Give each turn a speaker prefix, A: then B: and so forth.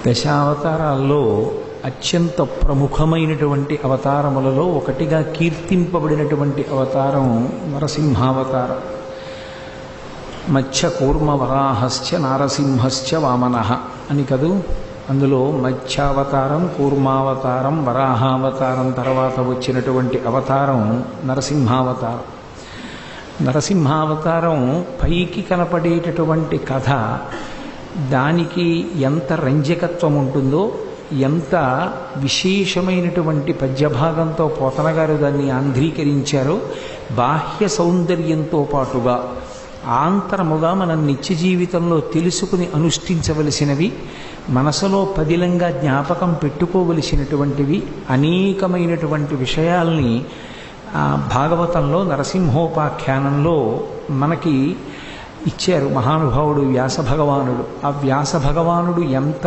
A: దశావతారాల్లో అత్యంత ప్రముఖమైనటువంటి అవతారములలో ఒకటిగా కీర్తింపబడినటువంటి అవతారం నరసింహావతారం. మత్స్య కూర్మ వరాహశ్చ నారసింహశ్చ వామనః అని కదూ. అందులో మత్స్యావతారం, కూర్మావతారం, వరాహావతారం తర్వాత వచ్చినటువంటి అవతారం నరసింహావతారం. నరసింహావతారం పైకి కనపడేటటువంటి కథ, దానికి ఎంత రంజకత్వం ఉంటుందో, ఎంత విశేషమైనటువంటి పద్యభాగంతో పోతన గారు దాన్ని ఆంధ్రీకరించారో, బాహ్య సౌందర్యంతో పాటుగా ఆంతరముగా మనం నిత్య జీవితంలో తెలుసుకుని అనుష్ఠించవలసినవి, మనసులో పదిలంగా జ్ఞాపకం పెట్టుకోవలసినటువంటివి అనేకమైనటువంటి విషయాల్ని భాగవతంలో నరసింహోపాఖ్యానంలో మనకి ఇచ్చారు మహానుభావుడు వ్యాస భగవానుడు. ఆ వ్యాస భగవానుడు ఎంత